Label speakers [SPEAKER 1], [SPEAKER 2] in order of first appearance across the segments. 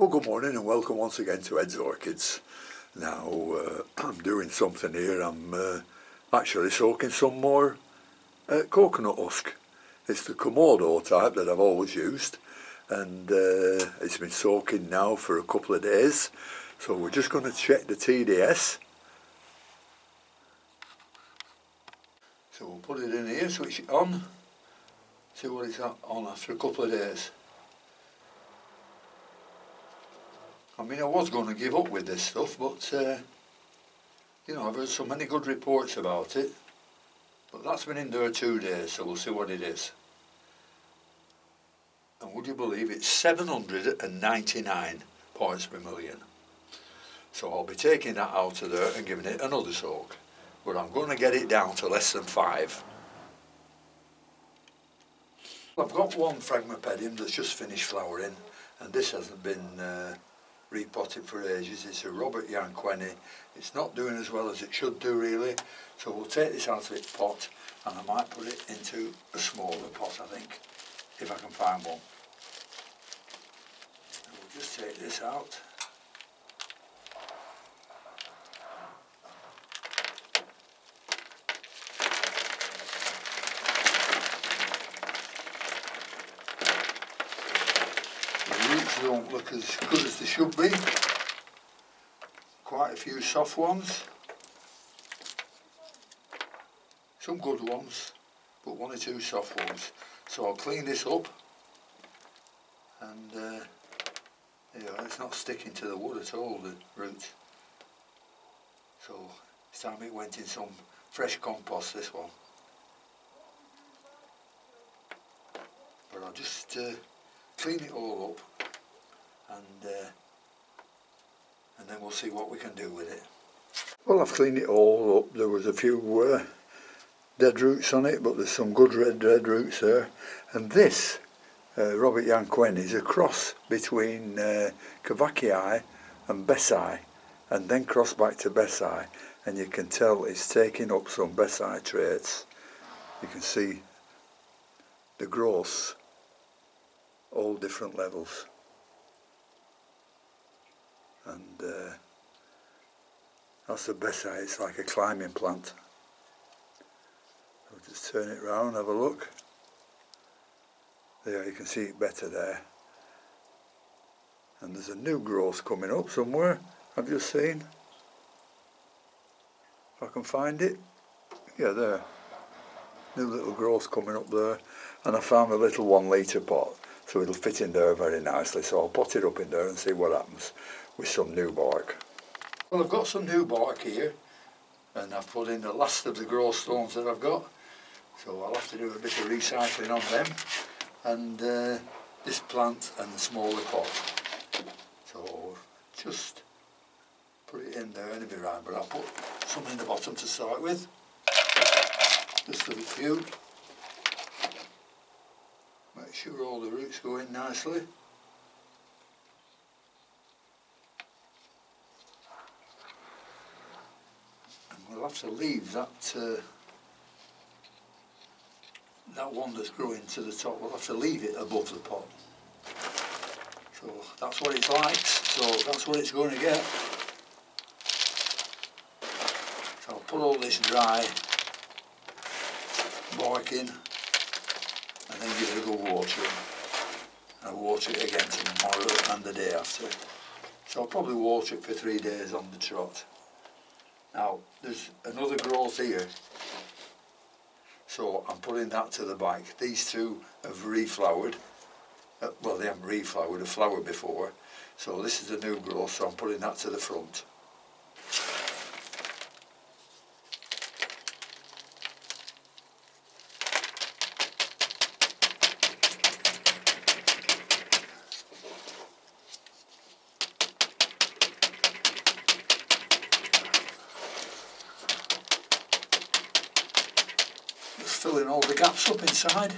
[SPEAKER 1] Well, good morning and welcome once again to Ed's Orchids. Now, I'm doing something here. I'm actually soaking some more coconut husk. It's the Komodo type that I've always used, and it's been soaking now for a couple of days. So we're just going to check the TDS. So we'll put it in here, switch it on, see what it's on after a couple of days. I mean, I was going to give up with this stuff, but, you know, I've heard so many good reports about it. But that's been in there 2 days, so we'll see what it is. And would you believe it's 799 parts per million. So I'll be taking that out of there and giving it another soak. But I'm going to get it down to less than 5. I've got one Phragmipedium that's just finished flowering, and this hasn't been repotted for ages. It's a Robert Yanqueni. It's not doing as well as it should do really, so we'll take this out of its pot and I might put it into a smaller pot, I think, if I can find one. And we'll just take this out. The roots don't look as good as they should be. Quite a few soft ones. Some good ones, but 1 or 2 soft ones. So I'll clean this up, and yeah, it's not sticking to the wood at all, the roots. So it's time it went in some fresh compost, this one. But I'll just clean it all up, and then we'll see what we can do with it. Well, I've cleaned it all up. There was a few dead roots on it, but there's some good red roots there. And this Robert Yanqueni is a cross between Cavacii and Bessi, and then cross back to Bessi, and you can tell it's taking up some Bessi traits. You can see the growths, all different levels, and that's the Bessi. It's like a climbing plant. I'll just turn it round, have a look. There, you can see it better there. And there's a new growth coming up somewhere, I've just seen. If I can find it. Yeah, there. New little growth coming up there. And I found a little 1 litre pot, so it'll fit in there very nicely. So I'll pot it up in there and see what happens with some new bark. Well, I've got some new bark here, and I've put in the last of the growth stones that I've got. So I'll have to do a bit of recycling on them, and this plant and the smaller pot. So just put it in there and it'll be right, but I'll put some in the bottom to start with, just a few. Make sure all the roots go in nicely. And we'll have to leave that that one that's growing to the top, we'll have to leave it above the pot. So that's what it likes, so that's what it's going to get. So I'll put all this dry bark in, and then give it a good watering. I'll water it again tomorrow and the day after. So I'll probably water it for 3 days on the trot. Now, there's another growth here. So I'm putting that to the back. These two have reflowered. Well, they haven't reflowered, a flower before. So this is a new growth, so I'm putting that to the front. Just filling all the gaps up inside.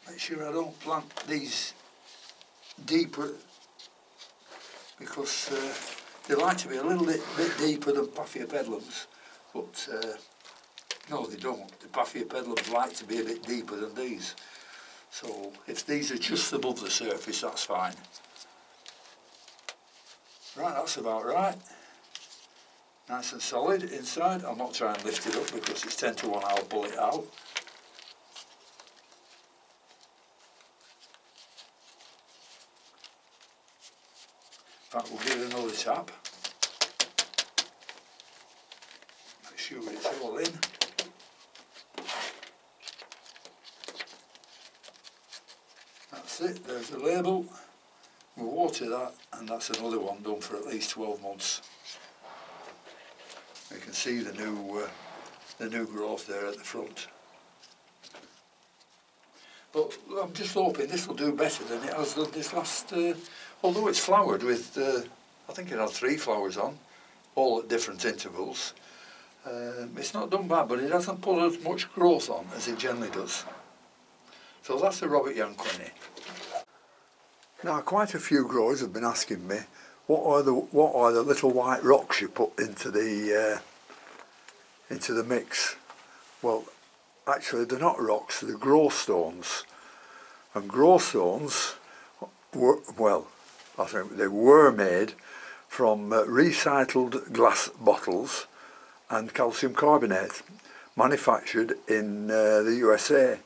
[SPEAKER 1] Make sure I don't plant these deeper, because They like to be a little bit deeper than Paphiopedilums, but no, they don't. The Paphiopedilums like to be a bit deeper than these. So if these are just above the surface, that's fine. Right, that's about right. Nice and solid inside. I'll not try and lift it up because it's 10 to 1 I'll pull it out. In fact, we'll give it another tap. Make sure it's all in. That's it, there's the label. We'll water that, and that's another one done for at least 12 months. You can see the new growth there at the front. But I'm just hoping this will do better than it has done this last, although it's flowered with, I think it had 3 flowers on, all at different intervals. It's not done bad, but it hasn't put as much growth on as it generally does. So that's the Robert Yanquini. Now, quite a few growers have been asking me, what are the little white rocks you put into the mix? Well, actually they're not rocks, they're growth stones. And growth stones were, well, I think they were made from recycled glass bottles and calcium carbonate, manufactured in the USA.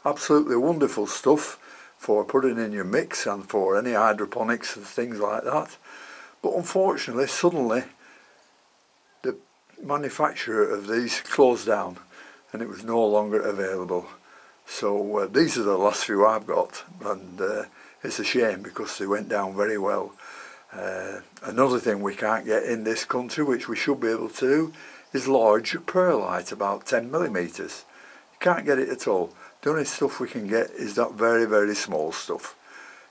[SPEAKER 1] Absolutely wonderful stuff for putting in your mix and for any hydroponics and things like that. But unfortunately, suddenly, the manufacturer of these closed down and it was no longer available. So these are the last few I've got, and it's a shame because they went down very well. Another thing we can't get in this country, which we should be able to do, is large perlite, about 10 millimetres. You can't get it at all. The only stuff we can get is that very, very small stuff.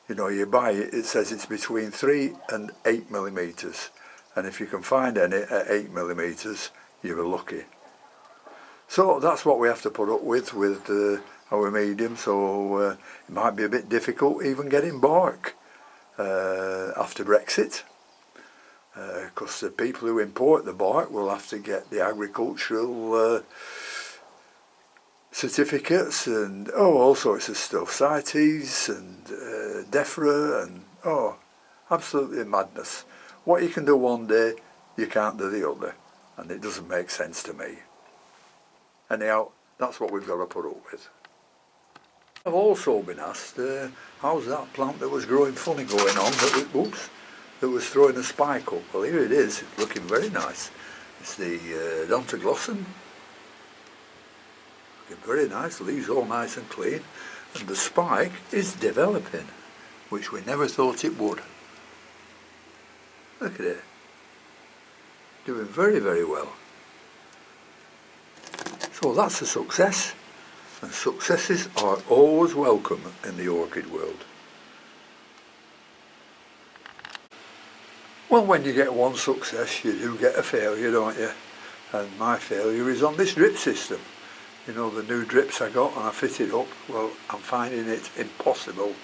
[SPEAKER 1] You know, you buy it, it says it's between 3 and 8 millimetres. And if you can find any at 8 millimetres, you're lucky. So that's what we have to put up with our medium. So it might be a bit difficult even getting bark after Brexit. Because the people who import the bark will have to get the agricultural certificates and all sorts of stuff, CITES and DEFRA and absolutely madness. What you can do one day, you can't do the other, and it doesn't make sense to me. Anyhow, that's what we've got to put up with. I've also been asked, how's that plant that was growing funny going on, that was throwing a spike up? Well, here it is, it's looking very nice. It's the Odontoglossum. Looking very nice, leaves all nice and clean, and the spike is developing, which we never thought it would. Look at it, doing very, very well. So that's a success, and successes are always welcome in the orchid world. Well, when you get one success, you do get a failure, don't you? And my failure is on this drip system. You know, the new drips I got and I fitted up, well, I'm finding it impossible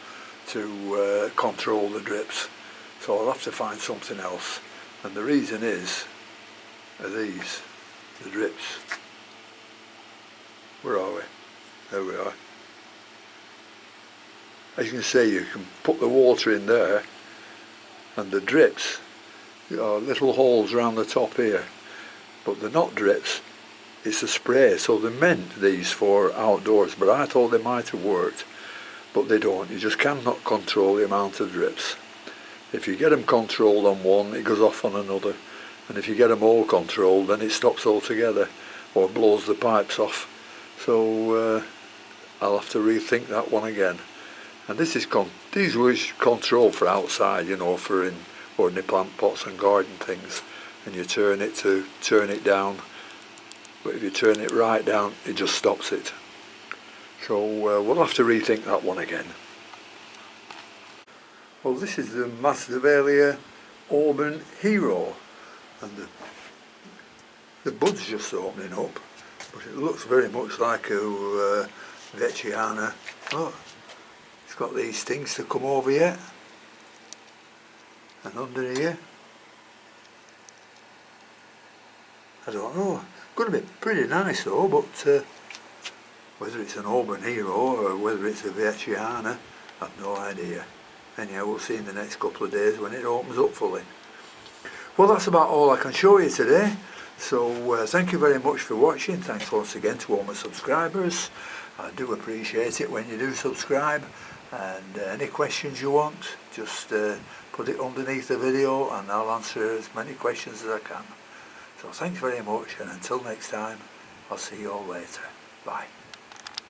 [SPEAKER 1] to control the drips. So I'll have to find something else. And the reason are these, the drips. Where are we? There we are. As you can see, you can put the water in there, and the drips are little holes around the top here. But they're not drips, it's a spray. So they meant these for outdoors, but I thought they might have worked. But they don't. You just cannot control the amount of drips. If you get them controlled on one, it goes off on another. And if you get them all controlled, then it stops altogether or blows the pipes off. So I'll have to rethink that one again. And this is these were control for outside, you know, for in ordinary plant pots and garden things. And you turn it down. But if you turn it right down, it just stops it. So we'll have to rethink that one again. Well, this is the Masdevallia Auburn Hero, and the bud's just opening up, but it looks very much like a Vecchiana. Oh, it's got these things to come over yet, and under here. I don't know. Going to be pretty nice though, but whether it's an Auburn Hero or whether it's a Vietchiana, I've no idea. Anyhow, we'll see in the next couple of days when it opens up fully. Well, that's about all I can show you today. So thank you very much for watching. Thanks once again to all my subscribers. I do appreciate it when you do subscribe. And any questions you want, just put it underneath the video and I'll answer as many questions as I can. So thanks very much, and until next time, I'll see you all later. Bye.